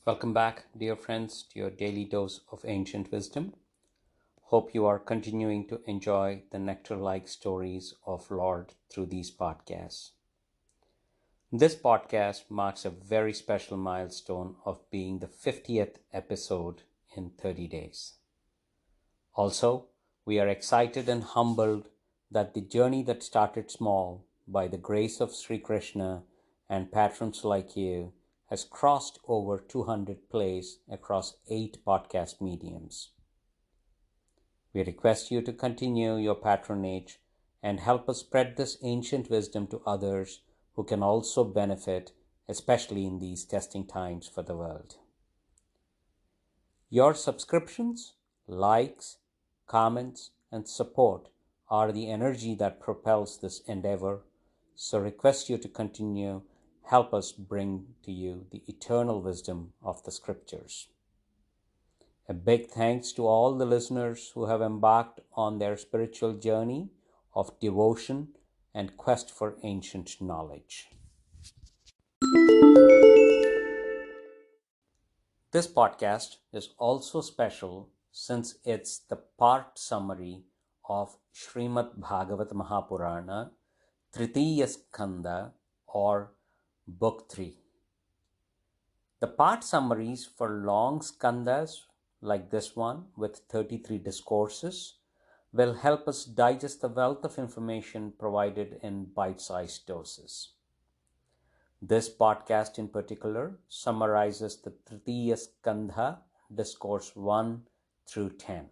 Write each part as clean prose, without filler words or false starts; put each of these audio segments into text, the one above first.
Welcome back, dear friends, to your daily dose of ancient wisdom. Hope you are continuing to enjoy the nectar-like stories of Lord through these podcasts. This podcast marks a very special milestone of being the 50th episode in 30 days. Also, we are excited and humbled that the journey that started small by the grace of Sri Krishna and patrons like you has crossed over 200 plays across 8 podcast mediums. We request you to continue your patronage and help us spread this ancient wisdom to others who can also benefit, especially in these testing times for the world. Your subscriptions, likes, comments, and support are the energy that propels this endeavor, so request you to continue. Help us bring to you the eternal wisdom of the scriptures. A big thanks to all the listeners who have embarked on their spiritual journey of devotion and quest for ancient knowledge. This podcast is also special since it's the part summary of Srimad Bhagavata Mahapurana, Tritiya Skanda, or Book 3. The part summaries for long skandhas like this one with 33 discourses will help us digest the wealth of information provided in bite-sized doses. This podcast in particular summarizes the Tritiya Skandha, discourse 1 through 10.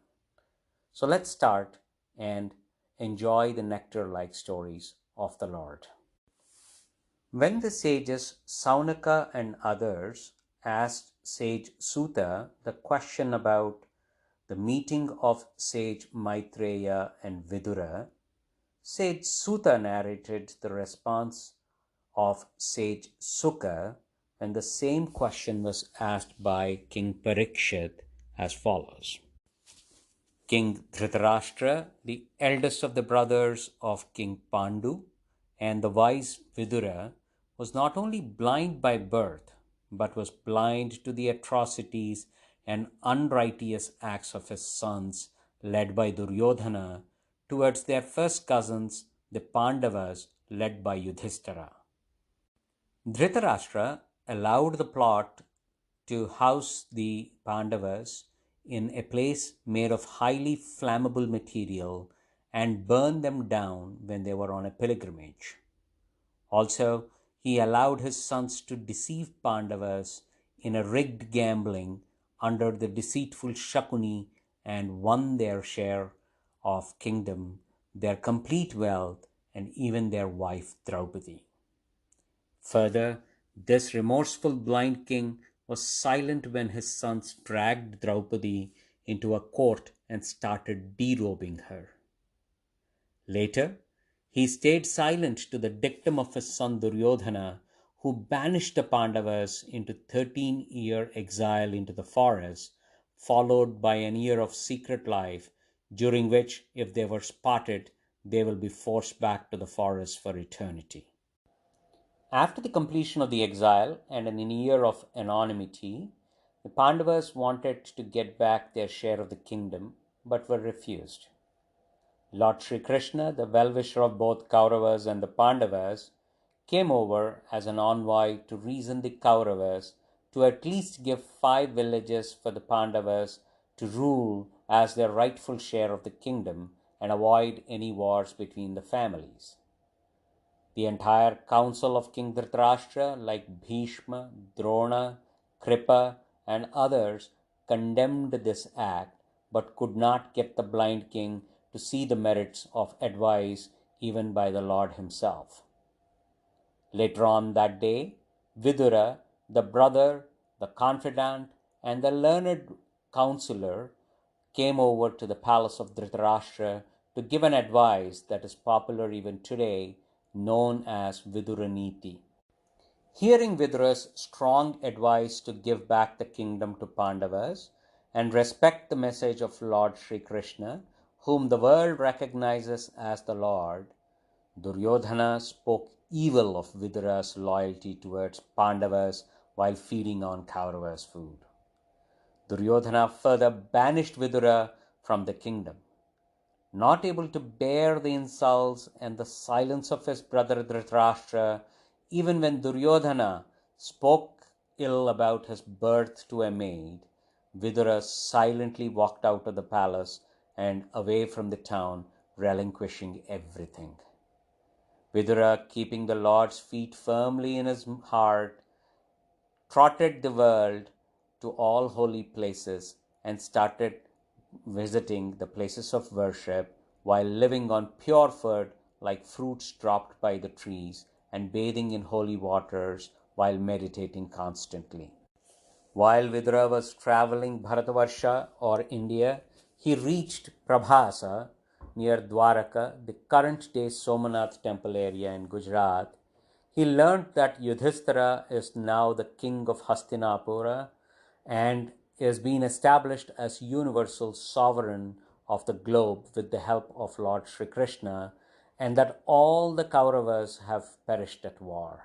So let's start and enjoy the nectar-like stories of the Lord. When the sages Saunaka and others asked sage Suta the question about the meeting of sage Maitreya and Vidura, sage Suta narrated the response of sage Sukha when the same question was asked by King Parikshit as follows. King Dhritarashtra, the eldest of the brothers of King Pandu, and the wise Vidura, was not only blind by birth, but was blind to the atrocities and unrighteous acts of his sons, led by Duryodhana, towards their first cousins, the Pandavas, led by Yudhishthira. Dhritarashtra allowed the plot to house the Pandavas in a place made of highly flammable material and burn them down when they were on a pilgrimage. Also, he allowed his sons to deceive Pandavas in a rigged gambling under the deceitful Shakuni and won their share of kingdom, their complete wealth, and even their wife Draupadi. Further, this remorseful blind king was silent when his sons dragged Draupadi into a court and started derobing her. Later, he stayed silent to the dictum of his son Duryodhana, who banished the Pandavas into 13-year exile into the forest, followed by an year of secret life, during which, if they were spotted, they will be forced back to the forest for eternity. After the completion of the exile and in a year of anonymity, the Pandavas wanted to get back their share of the kingdom, but were refused. Lord Sri Krishna, the well-wisher of both Kauravas and the Pandavas, came over as an envoy to reason the Kauravas to at least give 5 villages for the Pandavas to rule as their rightful share of the kingdom and avoid any wars between the families. The entire council of King Dhritarashtra, like Bhishma, Drona, Kripa, and others, condemned this act, but could not get the blind king to see the merits of advice even by the Lord himself. Later on that day, Vidura, the brother, the confidant, and the learned counselor, came over to the palace of Dhritarashtra to give an advice that is popular even today, known as Viduraniti. Hearing Vidura's strong advice to give back the kingdom to Pandavas and respect the message of Lord Sri Krishna, whom the world recognizes as the Lord, Duryodhana spoke evil of Vidura's loyalty towards Pandavas while feeding on Kauravas' food. Duryodhana further banished Vidura from the kingdom. Not able to bear the insults and the silence of his brother Dhritarashtra, even when Duryodhana spoke ill about his birth to a maid, Vidura silently walked out of the palace and away from the town, relinquishing everything. Vidura, keeping the Lord's feet firmly in his heart, trotted the world to all holy places and started visiting the places of worship while living on pure food like fruits dropped by the trees and bathing in holy waters while meditating constantly. While Vidura was traveling Bharatavarsha or India, he reached Prabhasa near Dwaraka, the current day Somanath temple area in Gujarat. He learned that Yudhishthira is now the king of Hastinapura and is being established as universal sovereign of the globe with the help of Lord Sri Krishna, and that all the Kauravas have perished at war.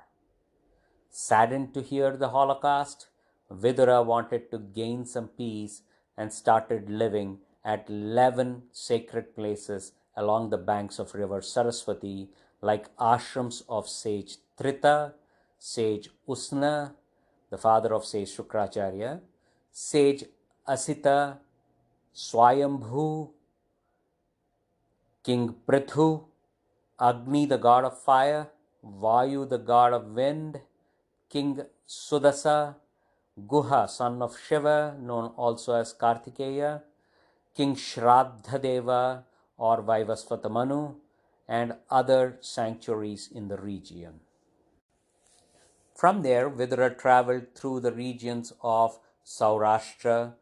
Saddened to hear the Holocaust, Vidura wanted to gain some peace and started living at 11 sacred places along the banks of river Saraswati, like ashrams of sage Trita, sage Usna, the father of sage Shukracharya, sage Asita, Swayambhu, King Prithu, Agni the god of fire, Vayu the god of wind, King Sudasa, Guha son of Shiva, known also as Kartikeya, King Shraddha or Vaivasvatamanu, and other sanctuaries in the region. From there, Vidura traveled through the regions of Saurashtra,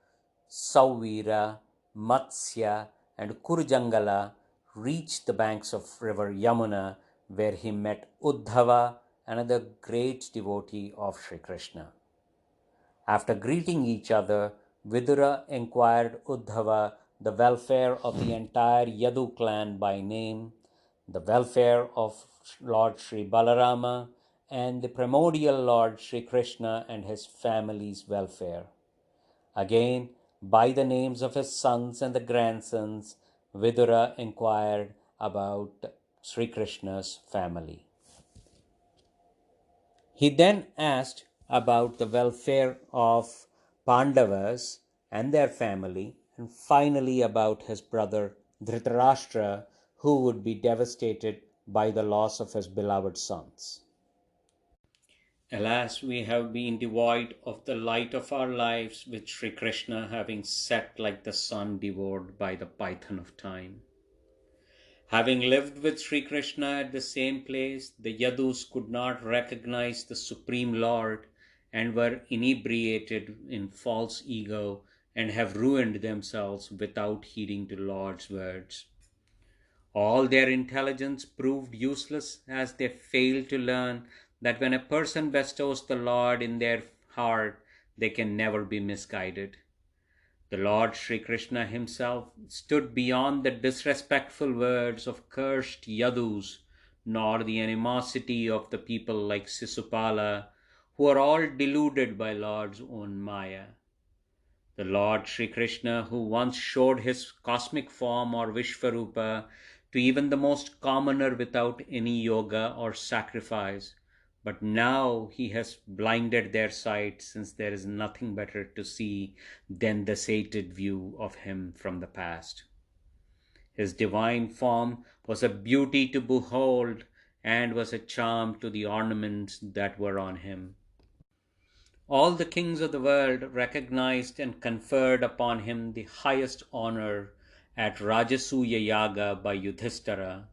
Sauvira, Matsya, and Kurujangala, reached the banks of river Yamuna, where he met Uddhava, another great devotee of Sri Krishna. After greeting each other, Vidura inquired Uddhava the welfare of the entire Yadu clan by name, the welfare of Lord Sri Balarama, and the primordial Lord Sri Krishna and his family's welfare. Again, by the names of his sons and the grandsons, Vidura inquired about Sri Krishna's family. He then asked about the welfare of Pandavas and their family, and finally about his brother Dhritarashtra, who would be devastated by the loss of his beloved sons. Alas, we have been devoid of the light of our lives, with Sri Krishna having set like the sun devoured by the python of time. Having lived with Sri Krishna at the same place, the Yadus could not recognize the Supreme Lord and were inebriated in false ego and have ruined themselves without heeding the Lord's words. All their intelligence proved useless as they failed to learn that when a person bestows the Lord in their heart, they can never be misguided. The Lord Sri Krishna himself stood beyond the disrespectful words of cursed Yadus, nor the animosity of the people like Sisupala, who are all deluded by Lord's own Maya. The Lord Sri Krishna, who once showed his cosmic form or Vishvarupa to even the most commoner without any yoga or sacrifice, but now he has blinded their sight, since there is nothing better to see than the sated view of him from the past. His divine form was a beauty to behold and was a charm to the ornaments that were on him. All the kings of the world recognized and conferred upon him the highest honor at Rajasuya Yaga by Yudhishthira,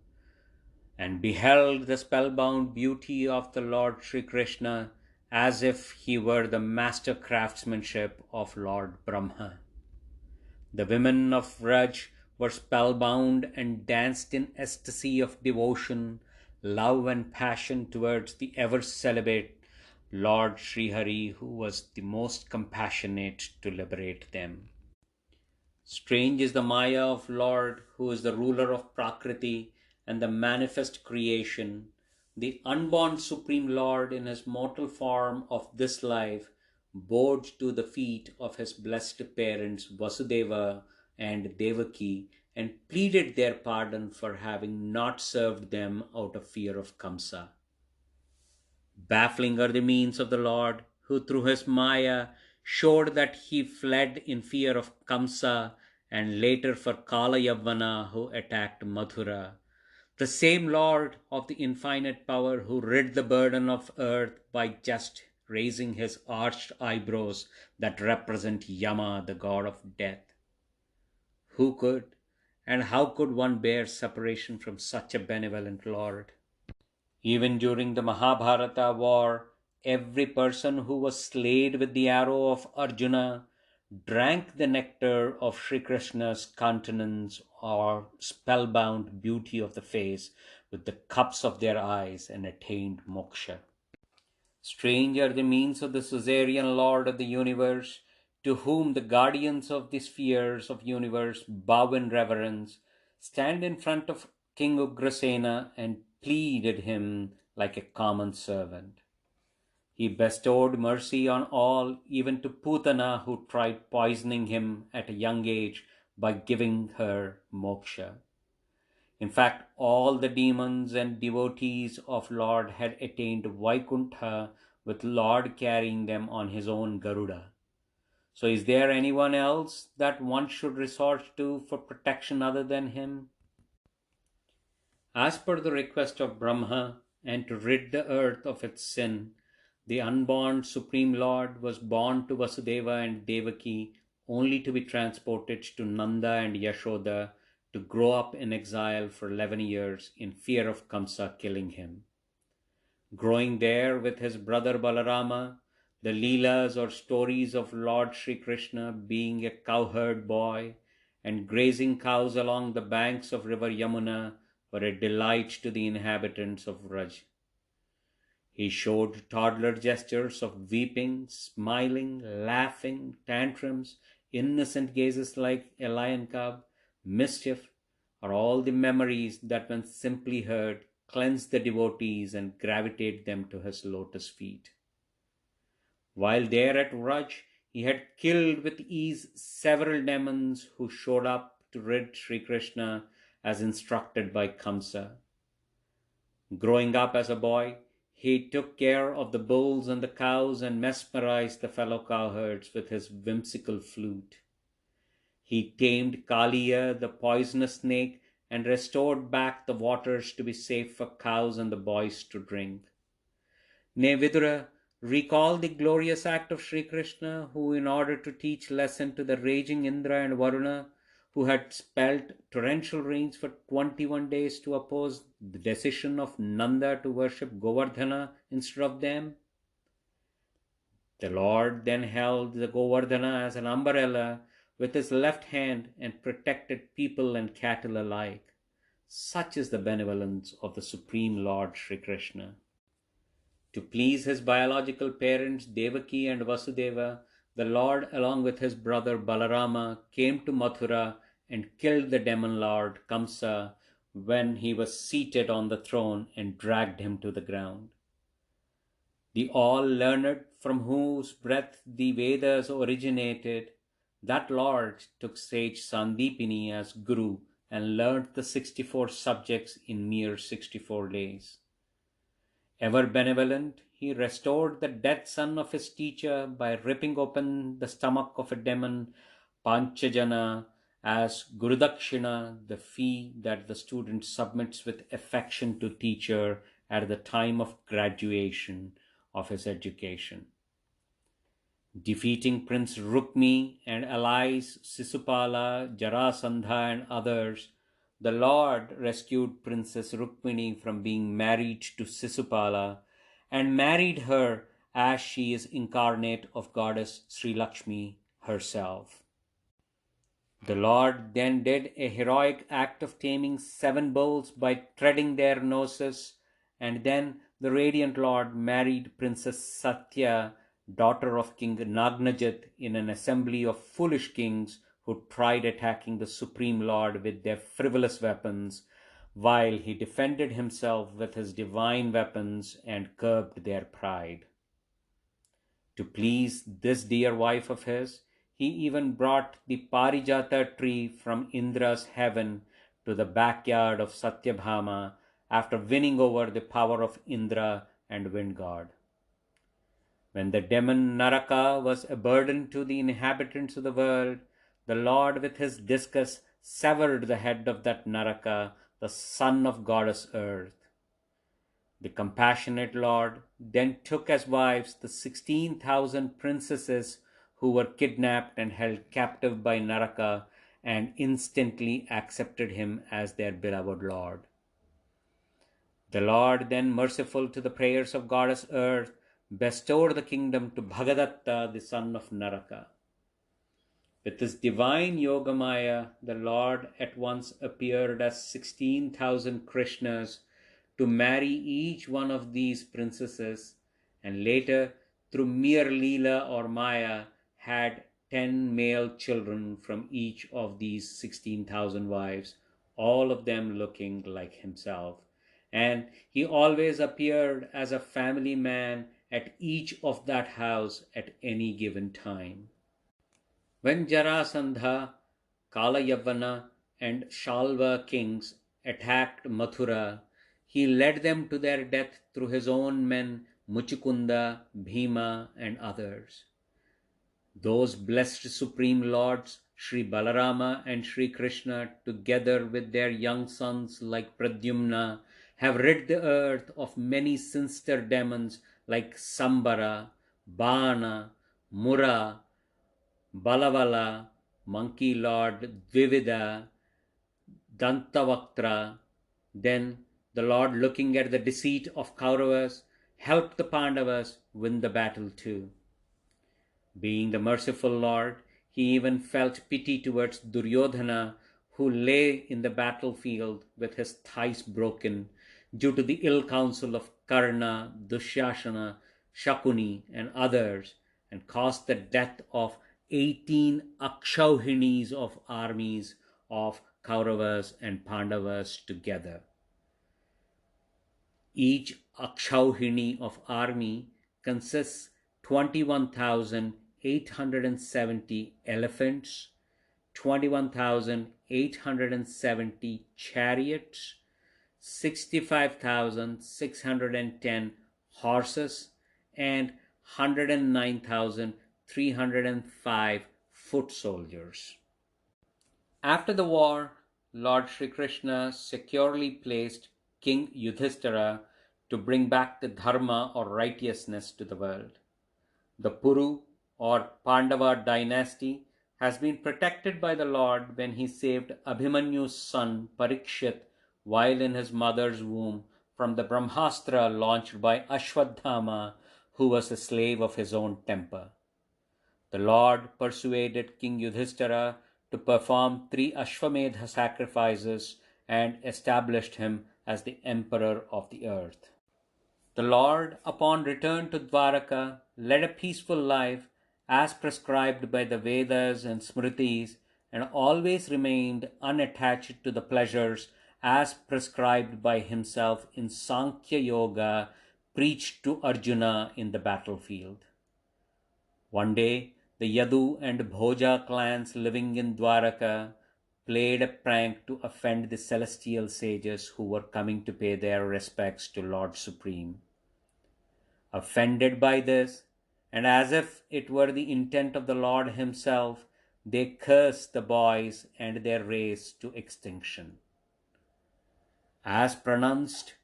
and beheld the spellbound beauty of the Lord Sri Krishna as if he were the master craftsmanship of Lord Brahma. The women of Vraj were spellbound and danced in ecstasy of devotion, love, and passion towards the ever celibate Lord Sri Hari, who was the most compassionate to liberate them. Strange is the Maya of Lord, who is the ruler of Prakriti and the manifest creation, The unborn Supreme Lord, in his mortal form of this life, bowed to the feet of his blessed parents Vasudeva and Devaki and pleaded their pardon for having not served them out of fear of Kamsa. Baffling are the means of the Lord, who through his Maya showed that he fled in fear of Kamsa, and later for Kala Yavana, who attacked Mathura. The same Lord of the infinite power who rid the burden of earth by just raising his arched eyebrows that represent Yama, the god of death. Who could and how could one bear separation from such a benevolent Lord? Even during the Mahabharata war, every person who was slayed with the arrow of Arjuna drank the nectar of Sri Krishna's countenance or spellbound beauty of the face with the cups of their eyes and attained moksha. Strange are the means of the Caesarean Lord of the universe, to whom the guardians of the spheres of universe bow in reverence, stand in front of King Ugrasena and pleaded him like a common servant. He bestowed mercy on all, even to Putana, who tried poisoning him at a young age by giving her moksha. In fact, all the demons and devotees of Lord had attained Vaikuntha, with Lord carrying them on his own Garuda. So is there anyone else that one should resort to for protection other than him? As per the request of Brahma, and to rid the earth of its sin, the unborn Supreme Lord was born to Vasudeva and Devaki, only to be transported to Nanda and Yashoda to grow up in exile for 11 years in fear of Kamsa killing him. Growing there with his brother Balarama, the Leelas or stories of Lord Sri Krishna being a cowherd boy and grazing cows along the banks of river Yamuna were a delight to the inhabitants of Vraj. He showed toddler gestures of weeping, smiling, laughing, tantrums, innocent gazes like a lion cub, mischief, or all the memories that when simply heard cleanse the devotees and gravitate them to his lotus feet. While there at Vraj, he had killed with ease several demons who showed up to rid Sri Krishna as instructed by Kamsa. Growing up as a boy, he took care of the bulls and the cows and mesmerized the fellow cowherds with his whimsical flute. He tamed Kaliya, the poisonous snake, and restored back the waters to be safe for cows and the boys to drink. Nay, Vidura, recall the glorious act of Sri Krishna, who, in order to teach lesson to the raging Indra and Varuna, who had spelt torrential rains for 21 days to oppose the decision of Nanda to worship Govardhana instead of them. The Lord then held the Govardhana as an umbrella with his left hand and protected people and cattle alike. Such is the benevolence of the Supreme Lord Sri Krishna. To please his biological parents Devaki and Vasudeva, the Lord, along with his brother Balarama, came to Mathura and killed the demon lord Kamsa when he was seated on the throne and dragged him to the ground. The all-learned, from whose breath the Vedas originated, that Lord took sage Sandipini as Guru and learnt the 64 subjects in mere 64 days. Ever benevolent, he restored the dead son of his teacher by ripping open the stomach of a demon, Panchajana, as Gurudakshina, the fee that the student submits with affection to teacher at the time of graduation of his education. Defeating Prince Rukmi and allies Sisupala, Jarasandha and others, the Lord rescued Princess Rukmini from being married to Sisupala and married her as she is incarnate of goddess Sri Lakshmi herself. The Lord then did a heroic act of taming 7 bulls by treading their noses, and then the radiant Lord married Princess Satya, daughter of King Nagnajit, in an assembly of foolish kings who tried attacking the Supreme Lord with their frivolous weapons, while he defended himself with his divine weapons and curbed their pride. To please this dear wife of his, he even brought the Parijata tree from Indra's heaven to the backyard of Satyabhama after winning over the power of Indra and wind god. When the demon Naraka was a burden to the inhabitants of the world, the Lord with his discus severed the head of that Naraka, the son of goddess Earth. The compassionate Lord then took as wives the 16,000 princesses who were kidnapped and held captive by Naraka, and instantly accepted him as their beloved Lord. The Lord, then merciful to the prayers of goddess Earth, bestowed the kingdom to Bhagadatta, the son of Naraka. With his divine Yogamaya, the Lord at once appeared as 16,000 Krishnas to marry each one of these princesses, and later, through mere Leela or Maya, had 10 male children from each of these 16,000 wives, all of them looking like himself. And he always appeared as a family man at each of that house at any given time. When Jarasandha, Kalayavana, and Shalva kings attacked Mathura, he led them to their death through his own men Muchukunda, Bhima, and others. Those blessed Supreme Lords, Sri Balarama and Sri Krishna, together with their young sons like Pradyumna, have rid the earth of many sinister demons like Sambara, Bana, Mura, Balavala, Monkey Lord Dvivida, Dantavaktra. Then the Lord, looking at the deceit of Kauravas, helped the Pandavas win the battle too. Being the merciful Lord, he even felt pity towards Duryodhana, who lay in the battlefield with his thighs broken due to the ill counsel of Karna, Dushyasana, Shakuni, and others, and caused the death of 18 Akshauhinis of armies of Kauravas and Pandavas together. Each Akshauhini of army consists 21,870 elephants, 21,870 chariots, 65,610 horses, and 109,305 foot soldiers. After the war, Lord Sri Krishna securely placed King Yudhishthira to bring back the dharma or righteousness to the world. The Puru or Pandava dynasty has been protected by the Lord when he saved Abhimanyu's son Parikshit while in his mother's womb from the Brahmastra launched by Ashwadhama, who was a slave of his own temper. The Lord persuaded King Yudhishthira to perform 3 Ashwamedha sacrifices and established him as the emperor of the earth. The Lord, upon return to Dwaraka, led a peaceful life as prescribed by the Vedas and Smritis, and always remained unattached to the pleasures as prescribed by himself in Sankhya Yoga preached to Arjuna in the battlefield. One day, the Yadu and Bhoja clans living in Dwaraka played a prank to offend the celestial sages who were coming to pay their respects to Lord Supreme. Offended by this, and as if it were the intent of the Lord himself, they cursed the boys and their race to extinction. As pronounced,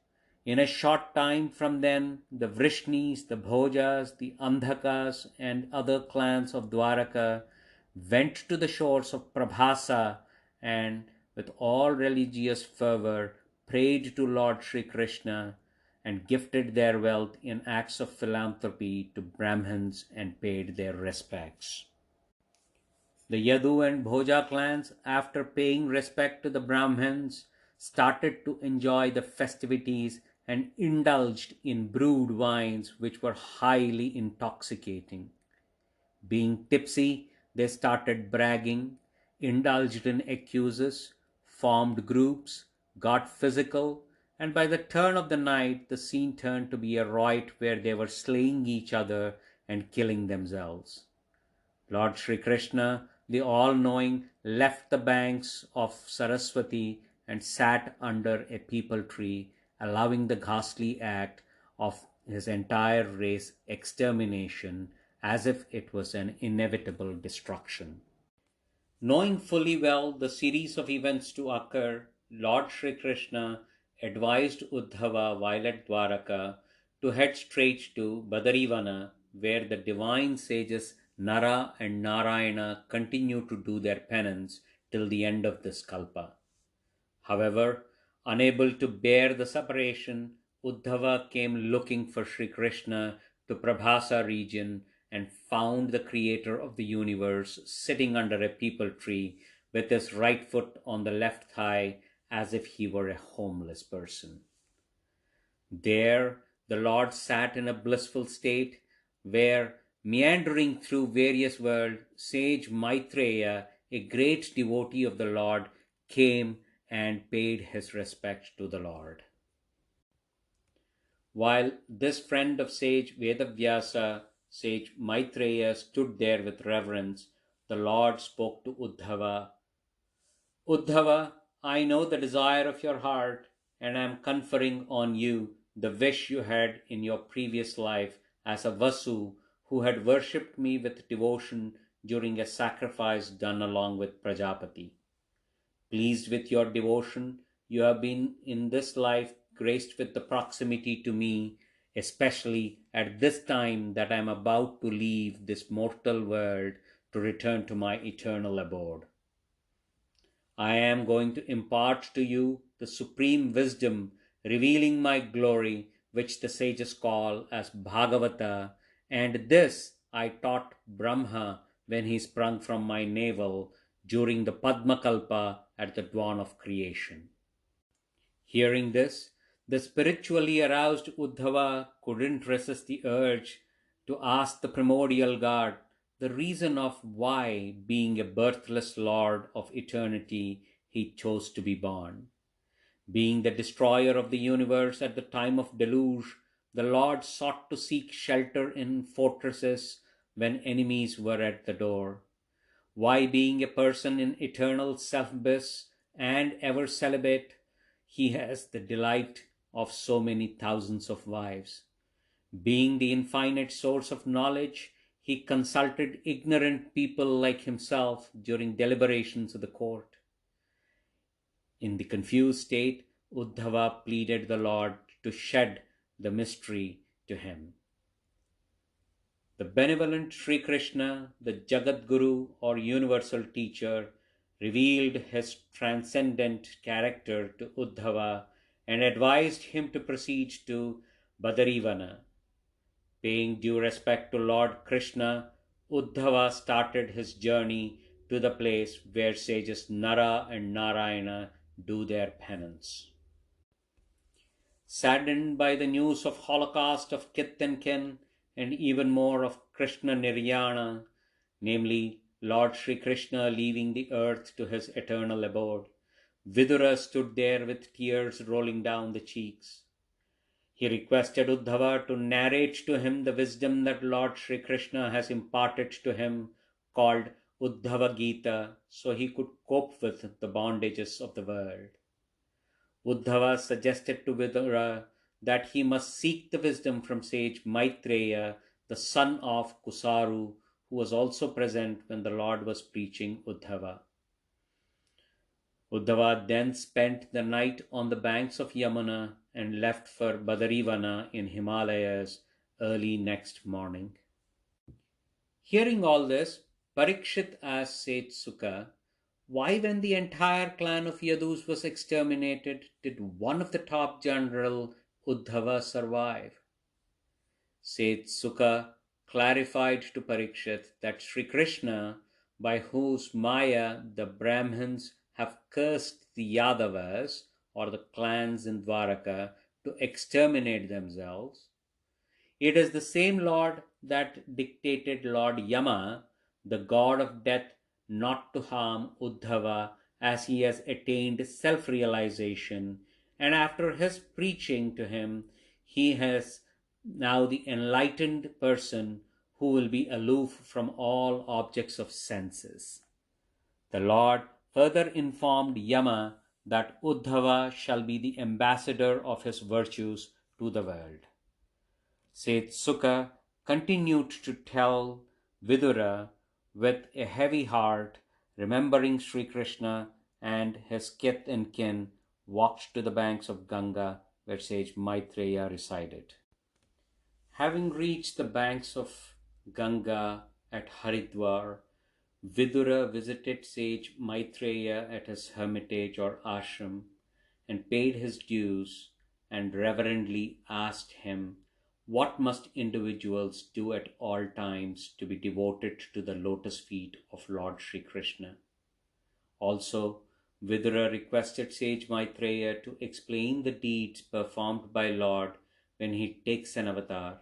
in a short time from then, the Vrishnis, the Bhojas, the Andhakas, and other clans of Dwaraka went to the shores of Prabhasa and, with all religious fervor, prayed to Lord Sri Krishna and gifted their wealth in acts of philanthropy to Brahmins and paid their respects. The Yadu and Bhoja clans, after paying respect to the Brahmins, started to enjoy the festivities and indulged in brewed wines which were highly intoxicating. Being tipsy, they started bragging, indulged in excuses, formed groups, got physical, and by the turn of the night, the scene turned to be a riot where they were slaying each other and killing themselves. Lord Sri Krishna, the all-knowing, left the banks of Saraswati and sat under a peepal tree, allowing the ghastly act of his entire race extermination as if it was an inevitable destruction. Knowing fully well the series of events to occur, Lord Sri Krishna advised Uddhava while at Dwaraka to head straight to Badarivana, where the divine sages Nara and Narayana continue to do their penance till the end of this kalpa. However, unable to bear the separation, Uddhava came looking for Sri Krishna to Prabhasa region and found the creator of the universe sitting under a peepal tree with his right foot on the left thigh as if he were a homeless person. There the Lord sat in a blissful state where, meandering through various worlds, sage Maitreya, a great devotee of the Lord, came and paid his respect to the Lord. While this friend of sage Vedavyasa, sage Maitreya, stood there with reverence, the Lord spoke to Uddhava. Uddhava, I know the desire of your heart, and I am conferring on you the wish you had in your previous life as a Vasu who had worshipped me with devotion during a sacrifice done along with Prajapati. Pleased with your devotion, you have been in this life graced with the proximity to me, especially at this time that I am about to leave this mortal world to return to my eternal abode. I am going to impart to you the supreme wisdom, revealing my glory, which the sages call as Bhagavata, and this I taught Brahma when he sprung from my navel during the Padmakalpa at the dawn of creation. Hearing this, the spiritually aroused Uddhava couldn't resist the urge to ask the primordial God the reason of why, being a birthless Lord of eternity, he chose to be born. Being the destroyer of the universe at the time of deluge, the Lord sought to seek shelter in fortresses when enemies were at the door. Why, being a person in eternal self-bliss and ever celibate, he has the delight of so many thousands of wives. Being the infinite source of knowledge, he consulted ignorant people like himself during deliberations of the court. In the confused state, Uddhava pleaded the Lord to shed the mystery to him. The benevolent Sri Krishna, the Jagat Guru or universal teacher, revealed his transcendent character to Uddhava and advised him to proceed to Badarivana. Paying due respect to Lord Krishna, Uddhava started his journey to the place where sages Nara and Narayana do their penance. Saddened by the news of holocaust of kith and kin, and even more of Krishna Niryana, namely Lord Sri Krishna leaving the earth to his eternal abode, Vidura stood there with tears rolling down the cheeks. He requested Uddhava to narrate to him the wisdom that Lord Sri Krishna has imparted to him, called Uddhava Gita, so he could cope with the bondages of the world. Uddhava suggested to Vidura that he must seek the wisdom from sage Maitreya, the son of Kusaru, who was also present when the Lord was preaching Uddhava. Uddhava then spent the night on the banks of Yamuna and left for Badarivana in Himalayas early next morning. Hearing all this, Parikshit asked Sage Sukha, why, when the entire clan of Yadus was exterminated, did one of the top general, Uddhava, survive? Sage Sukha clarified to Parikshit that Sri Krishna, by whose Maya the Brahmins have cursed the Yadavas, or the clans in Dwaraka, to exterminate themselves, it is the same Lord that dictated Lord Yama, the god of death, not to harm Uddhava as he has attained self-realization, and after his preaching to him, he has now the enlightened person who will be aloof from all objects of senses. The Lord further informed Yama that Uddhava shall be the ambassador of his virtues to the world. Sage Sukha continued to tell Vidura with a heavy heart, remembering Sri Krishna and his kith and kin, walked to the banks of Ganga where sage Maitreya resided. Having reached the banks of Ganga at Haridwar, Vidura visited sage Maitreya at his hermitage or ashram and paid his dues and reverently asked him, what must individuals do at all times to be devoted to the lotus feet of Lord Sri Krishna? Also, Vidura requested sage Maitreya to explain the deeds performed by Lord when he takes an avatar.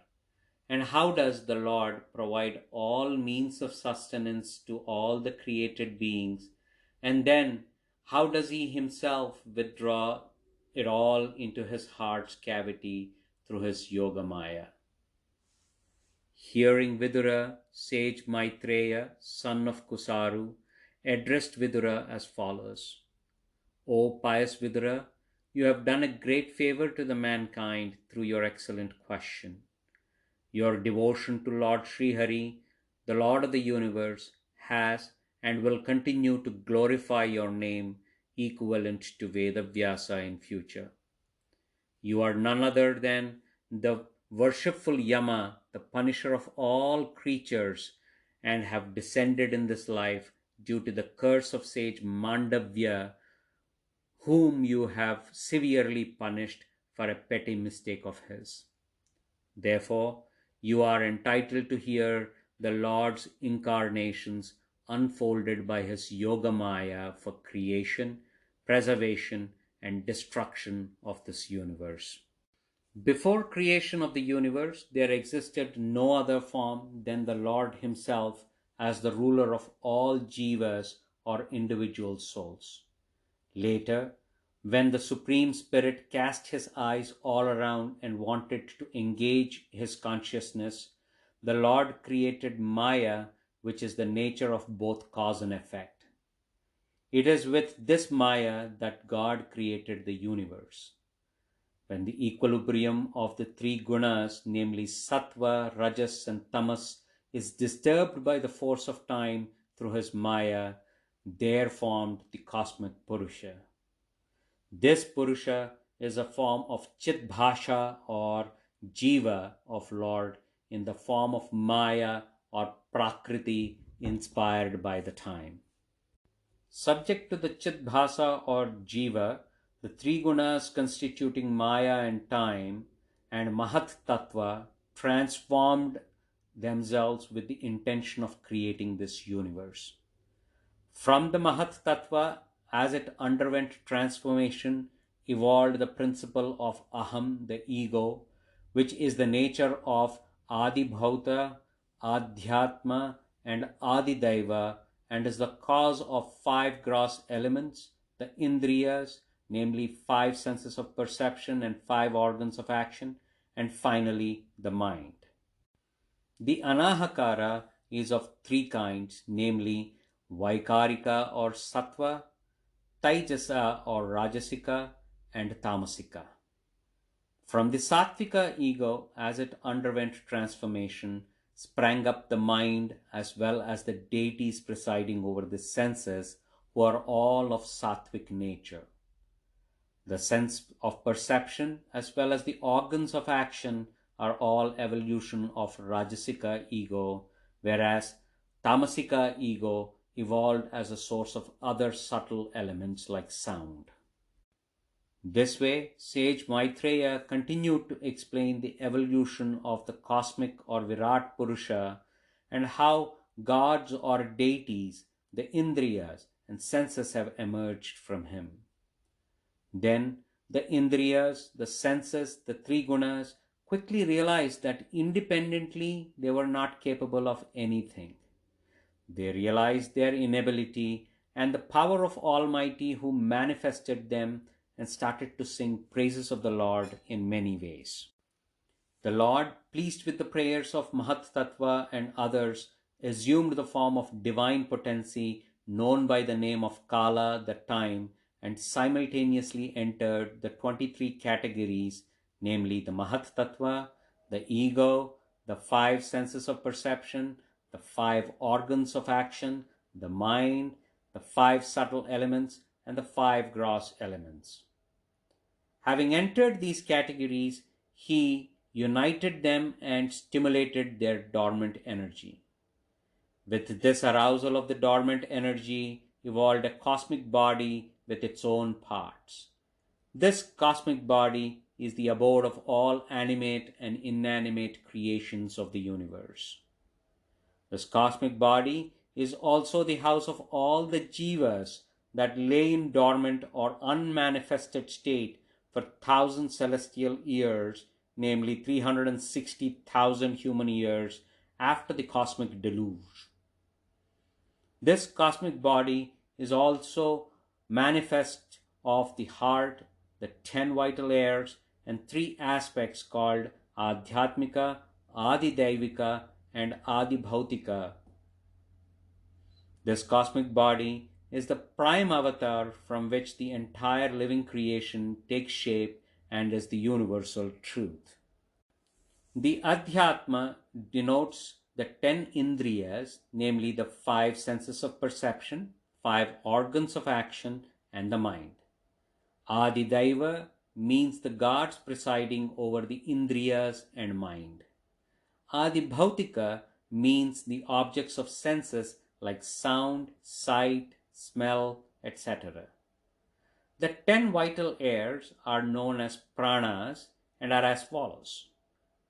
And how does the Lord provide all means of sustenance to all the created beings? And then, how does he himself withdraw it all into his heart's cavity through his Yoga Maya? Hearing Vidura, sage Maitreya, son of Kusaru, addressed Vidura as follows: O pious Vidura, you have done a great favor to the mankind through your excellent question. Your devotion to Lord Srihari, the Lord of the universe, has and will continue to glorify your name, equivalent to Vedavyasa in future. You are none other than the worshipful Yama, the punisher of all creatures, and have descended in this life due to the curse of sage Mandavya, whom you have severely punished for a petty mistake of his. Therefore, you are entitled to hear the Lord's incarnations unfolded by his Yoga Maya for creation, preservation, and destruction of this universe. Before creation of the universe, there existed no other form than the Lord himself as the ruler of all jivas or individual souls. Later, when the Supreme Spirit cast his eyes all around and wanted to engage his consciousness, the Lord created Maya, which is the nature of both cause and effect. It is with this Maya that God created the universe. When the equilibrium of the three gunas, namely Sattva, Rajas, and Tamas, is disturbed by the force of time through his Maya, there formed the cosmic Purusha. This Purusha is a form of Chitbhasha or Jiva of Lord in the form of Maya or Prakriti inspired by the time. Subject to the Chitbhasa or Jiva, the three gunas constituting Maya and time and Mahat Tattva transformed themselves with the intention of creating this universe. From the Mahat Tattva, as it underwent transformation, evolved the principle of Aham, the ego, which is the nature of Adi Bhauta, Adhyatma, and Adi Daiva, and is the cause of five gross elements, the Indriyas, namely five senses of perception and five organs of action, and finally the mind. The Anahakara is of three kinds, namely Vaikarika or Sattva, Taijasa or Rajasika, and Tamasika. From the Sattvika ego, as it underwent transformation, sprang up the mind as well as the deities presiding over the senses, who are all of Sattvic nature. The sense of perception as well as the organs of action are all evolution of Rajasika ego, whereas Tamasika ego evolved as a source of other subtle elements like sound. This way, sage Maitreya continued to explain the evolution of the cosmic or Virat Purusha and how gods or deities, the Indriyas and senses have emerged from him. Then the Indriyas, the senses, the three gunas quickly realized that independently they were not capable of anything. They realized their inability and the power of Almighty who manifested them and started to sing praises of the Lord in many ways. The Lord, pleased with the prayers of Mahat Tattva and others, assumed the form of divine potency known by the name of Kala, the time, and simultaneously entered the 23 categories, namely the Mahat Tattva, the ego, the 5 senses of perception, the 5 organs of action, the mind, the 5 subtle elements, and the 5 gross elements. Having entered these categories, he united them and stimulated their dormant energy. With this arousal of the dormant energy evolved a cosmic body with its own parts. This cosmic body is the abode of all animate and inanimate creations of the universe. This cosmic body is also the house of all the jivas that lay in dormant or unmanifested state for 1,000 celestial years, namely 360,000 human years after the cosmic deluge. This cosmic body is also manifest of the heart, the 10 vital airs, and 3 aspects called Adhyatmika, Adidaivika, and Adibhautika. This cosmic body is the prime avatar from which the entire living creation takes shape and is the universal truth. The Adhyatma denotes the 10 indriyas, namely the 5 senses of perception, 5 organs of action, and the mind. Adidaiva means the gods presiding over the indriyas and mind. Adibhautika means the objects of senses like sound, sight, smell, etc. The 10 vital airs are known as pranas and are as follows.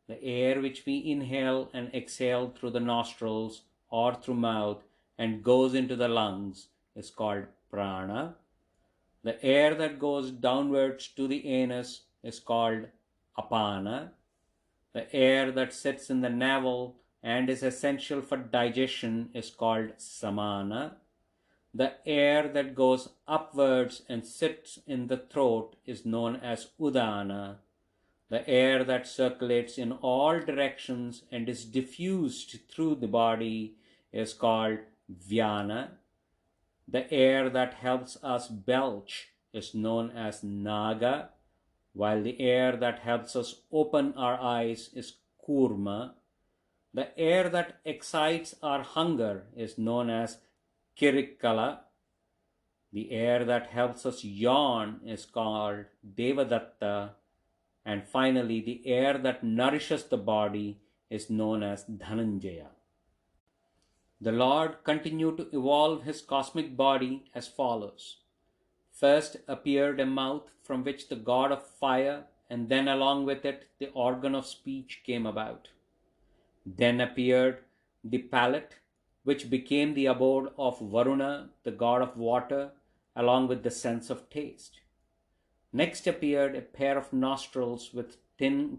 The air which we inhale and exhale through the nostrils or through mouth and goes into the lungs is called prana. The air that goes downwards to the anus is called apana. The air that sits in the navel and is essential for digestion is called samana. The air that goes upwards and sits in the throat is known as udana. The air that circulates in all directions and is diffused through the body is called vyana. The air that helps us belch is known as naga, while the air that helps us open our eyes is kurma. The air that excites our hunger is known as kirikala. The air that helps us yawn is called devadatta. And finally, the air that nourishes the body is known as Dhananjaya. The Lord continued to evolve his cosmic body as follows. First appeared a mouth from which the god of fire, and then along with it the organ of speech came about. Then appeared the palate, which became the abode of Varuna, the god of water, along with the sense of taste. Next appeared a pair of nostrils with twin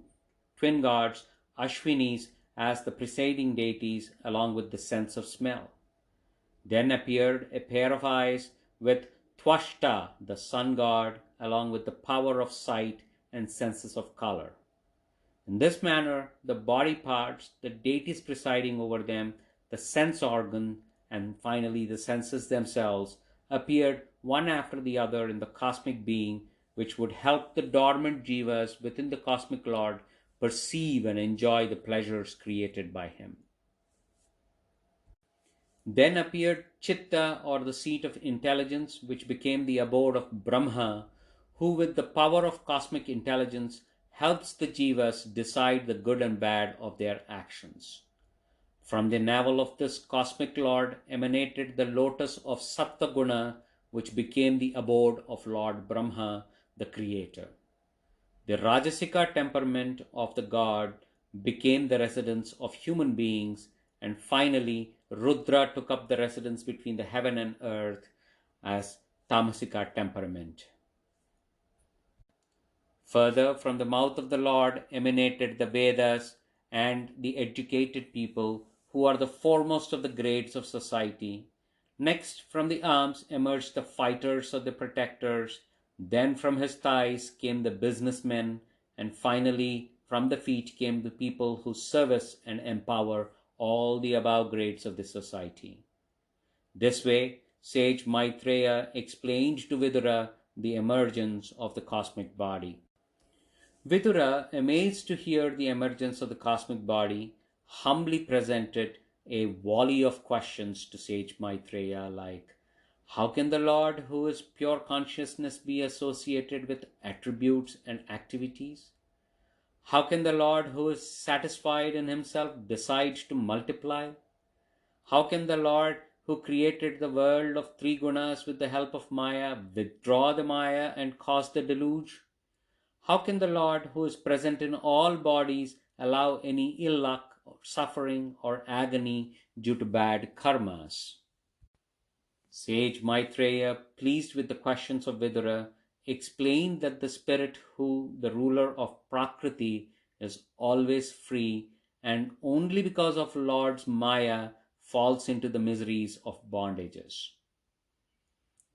gods, Ashwinis, as the presiding deities, along with the sense of smell. Then appeared a pair of eyes with Twashta, the sun god, along with the power of sight and senses of color. In this manner, the body parts, the deities presiding over them, the sense organ, and finally the senses themselves appeared one after the other in the cosmic being, which would help the dormant jivas within the cosmic Lord perceive and enjoy the pleasures created by him. Then appeared Chitta, or the seat of intelligence, which became the abode of Brahma, who with the power of cosmic intelligence helps the jivas decide the good and bad of their actions. From the navel of this cosmic Lord emanated the lotus of Saptaguna, which became the abode of Lord Brahma, the Creator. The Rajasika temperament of the god became the residence of human beings, and finally Rudra took up the residence between the heaven and earth as Tamasika temperament. Further, from the mouth of the Lord emanated the Vedas and the educated people, who are the foremost of the grades of society. Next, from the arms emerged the fighters or the protectors. Then from his thighs came the businessmen. And finally, from the feet came the people who service and empower all the above grades of the society. This way, sage Maitreya explained to Vidura the emergence of the cosmic body. Vidura, amazed to hear the emergence of the cosmic body, humbly presented a volley of questions to sage Maitreya like, how can the Lord, who is pure consciousness, be associated with attributes and activities? How can the Lord, who is satisfied in himself, decide to multiply? How can the Lord, who created the world of three gunas with the help of Maya, withdraw the Maya and cause the deluge? How can the Lord, who is present in all bodies, allow any ill luck, or suffering, or agony due to bad karmas? Sage Maitreya, pleased with the questions of Vidura, explained that the spirit who, the ruler of Prakriti, is always free and only because of Lord's Maya falls into the miseries of bondages.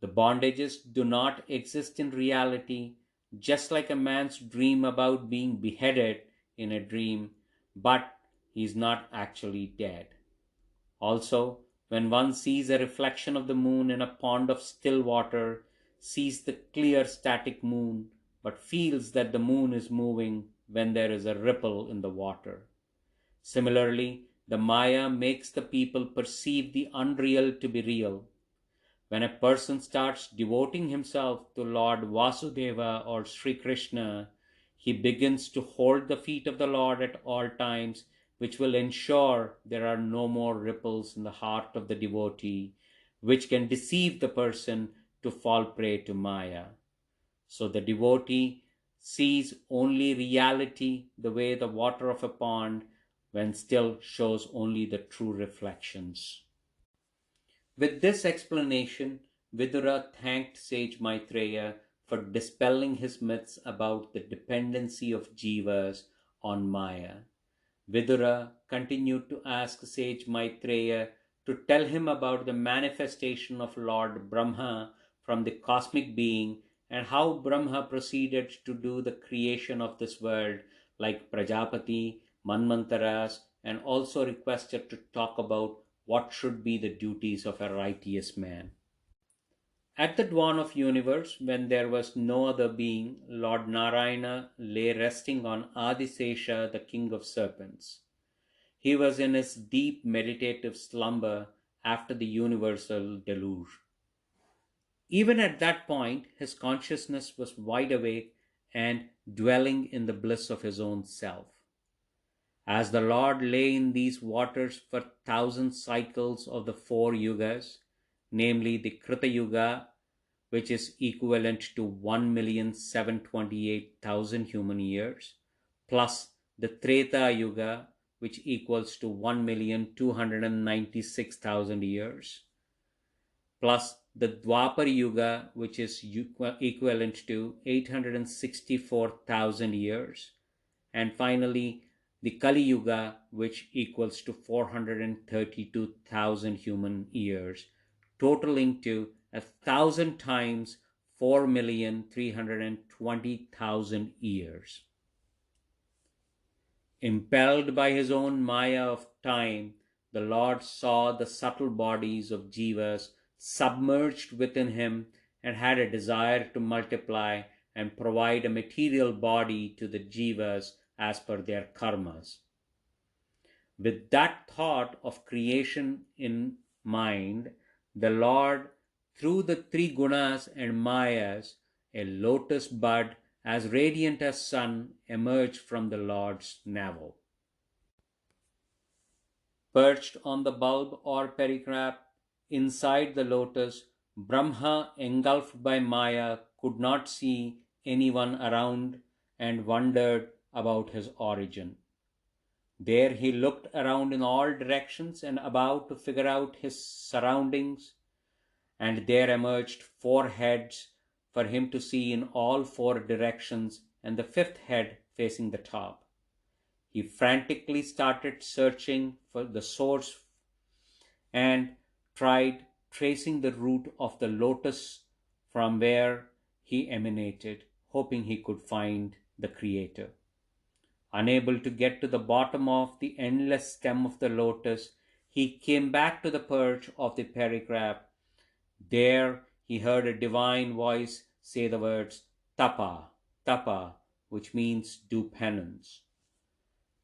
The bondages do not exist in reality, just like a man's dream about being beheaded in a dream, but he is not actually dead. Also, when one sees a reflection of the moon in a pond of still water, sees the clear static moon, but feels that the moon is moving when there is a ripple in the water. Similarly, the Maya makes the people perceive the unreal to be real. When a person starts devoting himself to Lord Vasudeva or Sri Krishna, he begins to hold the feet of the Lord at all times, which will ensure there are no more ripples in the heart of the devotee, which can deceive the person to fall prey to Maya. So the devotee sees only reality the way the water of a pond, when still, shows only the true reflections. With this explanation, Vidura thanked sage Maitreya for dispelling his myths about the dependency of jivas on Maya. Vidura continued to ask sage Maitreya to tell him about the manifestation of Lord Brahma from the cosmic being and how Brahma proceeded to do the creation of this world, like Prajapati, Manmantaras, and also requested to talk about what should be the duties of a righteous man. At the dawn of universe, when there was no other being, Lord Narayana lay resting on Adisesha, the king of serpents. He was in his deep meditative slumber after the universal deluge. Even at that point, his consciousness was wide awake and dwelling in the bliss of his own self. As the Lord lay in these waters for 1,000 cycles of the 4 yugas, namely the Krita Yuga, which is equivalent to 1,728,000 human years, plus the Treta Yuga, which equals to 1,296,000 years, plus the Dwapar Yuga, which is equivalent to 864,000 years, and finally the Kali Yuga, which equals to 432,000 human years, totaling to 1,000 times 4,320,000 years. Impelled by his own Maya of time, the Lord saw the subtle bodies of jivas submerged within him and had a desire to multiply and provide a material body to the jivas as per their karmas. With that thought of creation in mind, the Lord, through the three gunas and mayas, a lotus bud as radiant as sun, emerged from the Lord's navel. Perched on the bulb or pericarp inside the lotus, Brahma, engulfed by Maya, could not see anyone around and wondered about his origin. There he looked around in all directions and about to figure out his surroundings, and there emerged 4 heads for him to see in all 4 directions, and the 5th head facing the top. He frantically started searching for the source and tried tracing the root of the lotus from where he emanated, hoping he could find the Creator. Unable to get to the bottom of the endless stem of the lotus, he came back to the perch of the perigraph. There he heard a divine voice say the words Tapa, Tapa, which means do penance.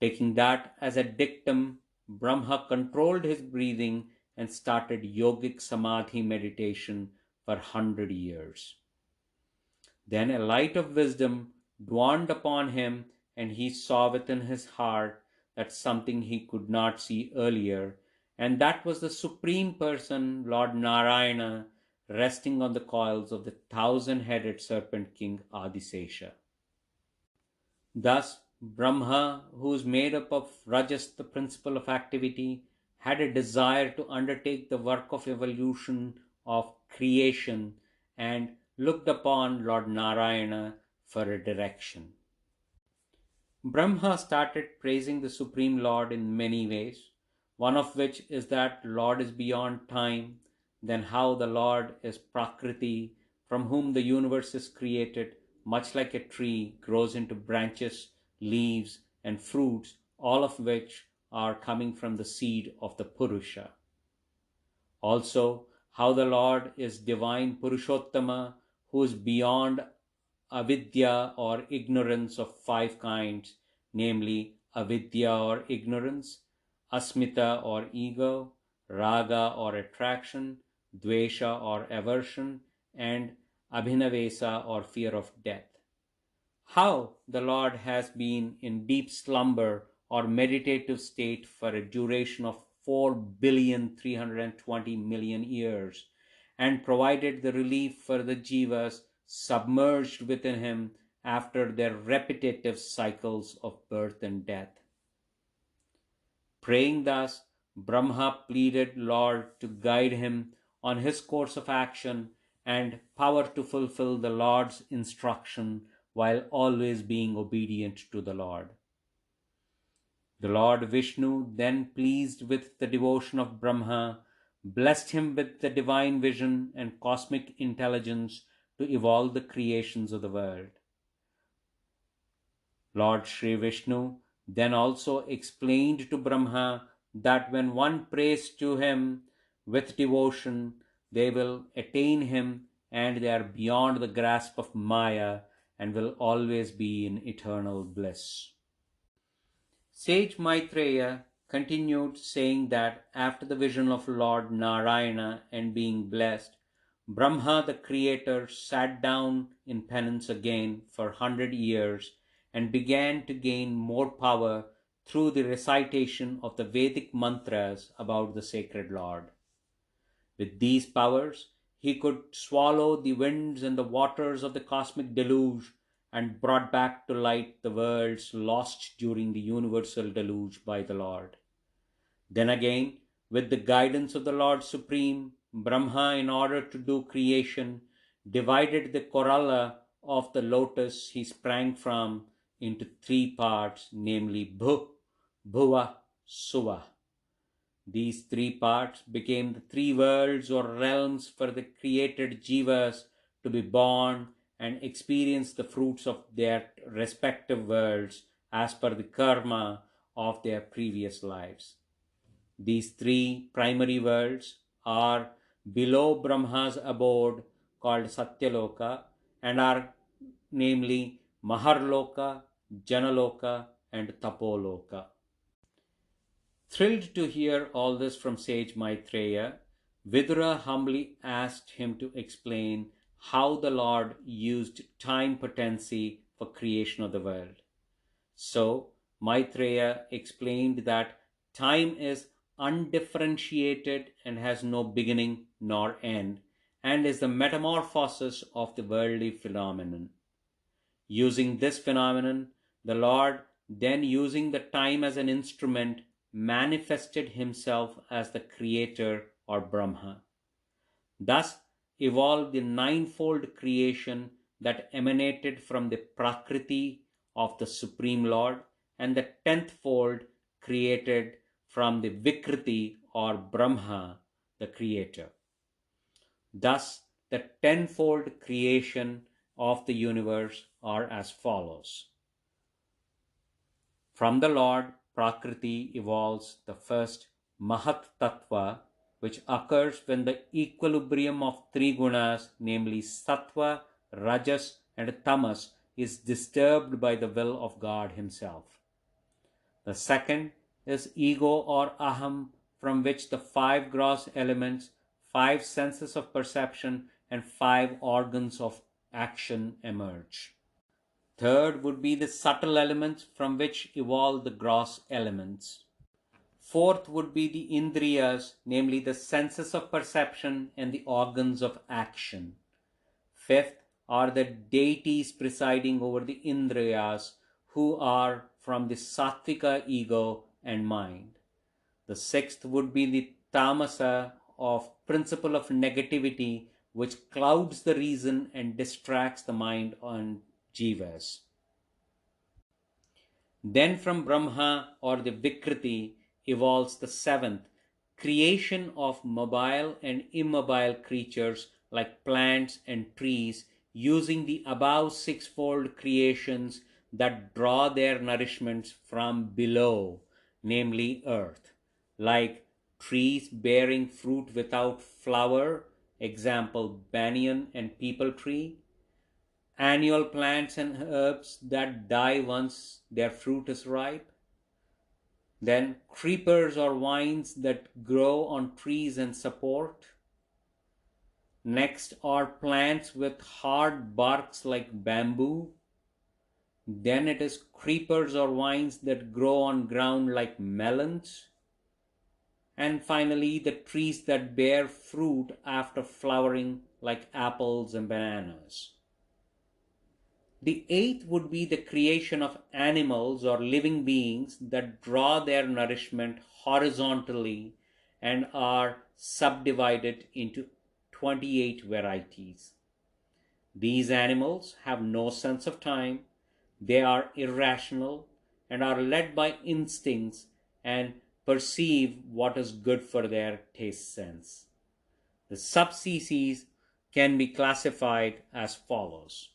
Taking that as a dictum, Brahma controlled his breathing and started yogic samadhi meditation for 100 years. Then a light of wisdom dawned upon him, and he saw within his heart that something he could not see earlier, and that was the Supreme Person, Lord Narayana, resting on the coils of the 1,000-headed serpent king Adisesha. Thus, Brahma, who is made up of Rajas, the principle of activity, had a desire to undertake the work of evolution, of creation, and looked upon Lord Narayana for a direction. Brahma started praising the Supreme Lord in many ways, one of which is that Lord is beyond time, then how the Lord is Prakriti, from whom the universe is created, much like a tree grows into branches, leaves, and fruits, all of which are coming from the seed of the Purusha. Also, how the Lord is divine Purushottama, who is beyond avidya or ignorance of 5 kinds, namely avidya or ignorance, asmita or ego, raga or attraction, dvesha or aversion, and abhinavesa or fear of death. How the Lord has been in deep slumber or meditative state for a duration of 4,320,000,000 years, and provided the relief for the jivas submerged within him after their repetitive cycles of birth and death. Praying thus, Brahma pleaded Lord to guide him on his course of action and power to fulfill the Lord's instruction while always being obedient to the Lord. The Lord Vishnu, then pleased with the devotion of Brahma, blessed him with the divine vision and cosmic intelligence to evolve the creations of the world. Lord Sri Vishnu then also explained to Brahma that when one prays to him with devotion, they will attain him and they are beyond the grasp of Maya and will always be in eternal bliss. Sage Maitreya continued saying that after the vision of Lord Narayana and being blessed, Brahma the creator sat down in penance again for 100 years and began to gain more power through the recitation of the Vedic mantras about the sacred Lord. With these powers, he could swallow the winds and the waters of the cosmic deluge and brought back to light the worlds lost during the universal deluge by the Lord. Then again, with the guidance of the Lord Supreme, Brahma, in order to do creation, divided the corolla of the lotus he sprang from into 3 parts, namely Bhu, Bhuva, Suva. These 3 parts became the 3 worlds or realms for the created jivas to be born and experience the fruits of their respective worlds as per the karma of their previous lives. These 3 primary worlds are below Brahma's abode called Satyaloka and are namely Maharloka, Janaloka, and Tapoloka. Thrilled to hear all this from sage Maitreya, Vidura humbly asked him to explain how the Lord used time potency for creation of the world. So Maitreya explained that time is undifferentiated and has no beginning nor end, and is the metamorphosis of the worldly phenomenon. Using this phenomenon, the Lord, then using the time as an instrument, manifested himself as the creator or Brahma. Thus evolved the 9-fold creation that emanated from the Prakriti of the Supreme Lord, and the 10th fold created from the Vikriti or Brahma, the creator. Thus, the tenfold creation of the universe are as follows. From the Lord, Prakriti evolves the first Mahat Tattva, which occurs when the equilibrium of three gunas, namely Sattva, Rajas, and Tamas, is disturbed by the will of God Himself. The second is ego or aham, from which the five gross elements, five senses of perception, and five organs of action emerge. Third would be the subtle elements from which evolve the gross elements. Fourth would be the indriyas, namely the senses of perception and the organs of action. Fifth are the deities presiding over the indriyas, who are from the sattvika ego and mind. The sixth would be the tamasa, of principle of negativity, which clouds the reason and distracts the mind on jivas. Then from Brahma or the Vikriti evolves the seventh, creation of mobile and immobile creatures like plants and trees, using the above sixfold creations that draw their nourishments from below, namely earth, like trees bearing fruit without flower, example banyan and peepal tree; annual plants and herbs that die once their fruit is ripe; then creepers or vines that grow on trees and support. Next are plants with hard barks like bamboo. Then it is creepers or vines that grow on ground like melons. And finally, the trees that bear fruit after flowering like apples and bananas. The eighth would be the creation of animals or living beings that draw their nourishment horizontally and are subdivided into 28 varieties. These animals have no sense of time, they are irrational and are led by instincts and perceive what is good for their taste sense. The subspecies can be classified as follows.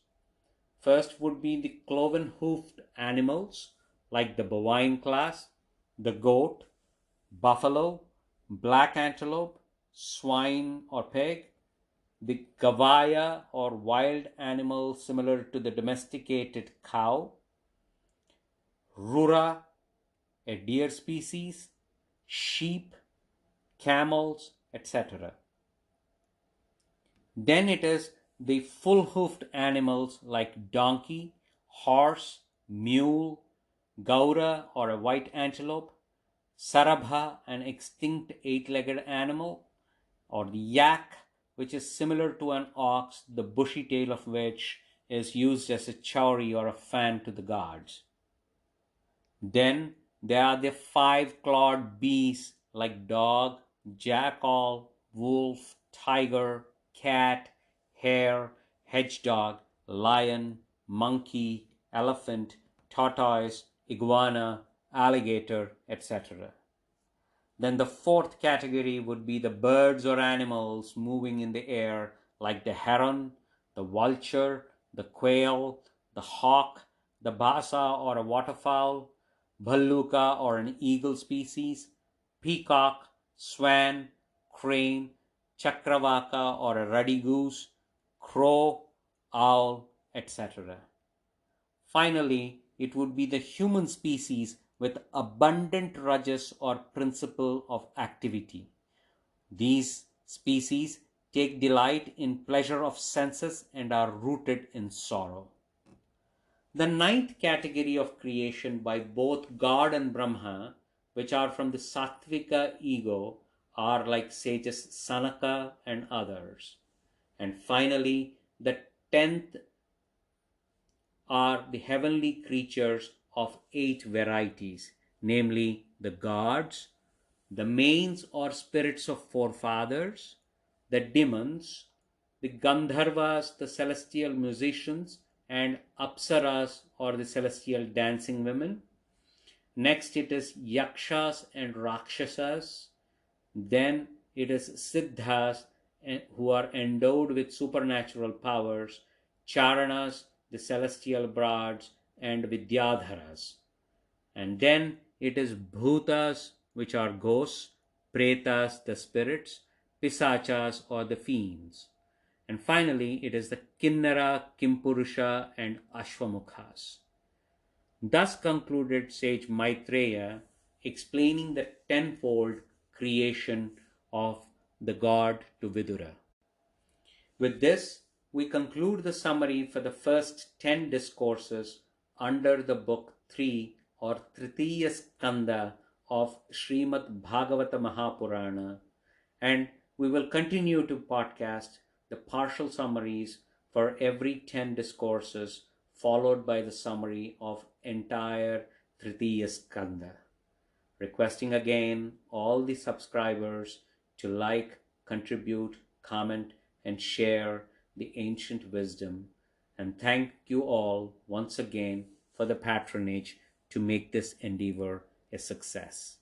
First would be the cloven-hoofed animals like the bovine class, the goat, buffalo, black antelope, swine or pig; the gavaya or wild animal similar to the domesticated cow; rura, a deer species; sheep, camels, etc. Then it is the full-hoofed animals like donkey, horse, mule, gaura or a white antelope; sarabha, an extinct eight-legged animal; or the yak, which is similar to an ox, the bushy tail of which is used as a chowry or a fan to the gods. Then there are the five-clawed beasts like dog, jackal, wolf, tiger, cat, hare, hedgehog, lion, monkey, elephant, tortoise, iguana, alligator, etc. Then the fourth category would be the birds or animals moving in the air like the heron, the vulture, the quail, the hawk, the basa or a waterfowl, bhalluka or an eagle species, peacock, swan, crane, chakravaka or a ruddy goose, crow, owl, etc. Finally, it would be the human species with abundant rajas or principle of activity. These species take delight in pleasure of senses and are rooted in sorrow. The ninth category of creation by both God and Brahma, which are from the Sattvika ego, are like sages Sanaka and others. And finally, the 10th are the heavenly creatures of 8 varieties, namely the gods, the mains or spirits of forefathers, the demons, the Gandharvas, the celestial musicians, and Apsaras or the celestial dancing women. Next it is Yakshas and Rakshasas. Then it is Siddhas who are endowed with supernatural powers, Charanas, the celestial bards, and Vidyadharas. And then it is Bhutas, which are ghosts, Pretas, the spirits, Pisachas, or the fiends. And finally, it is the Kinnara, Kimpurusha, and Ashwamukhas. Thus concluded sage Maitreya, explaining the tenfold creation of the god to Vidura. With this, we conclude the summary for the first 10 discourses under the book 3 or Tritiya Skanda of Srimad Bhagavata Mahapurana, and we will continue to podcast the partial summaries for every 10 discourses, followed by the summary of entire Tritiya Skanda. Requesting again all the subscribers to like, contribute, comment, and share the ancient wisdom. And thank you all once again for the patronage to make this endeavor a success.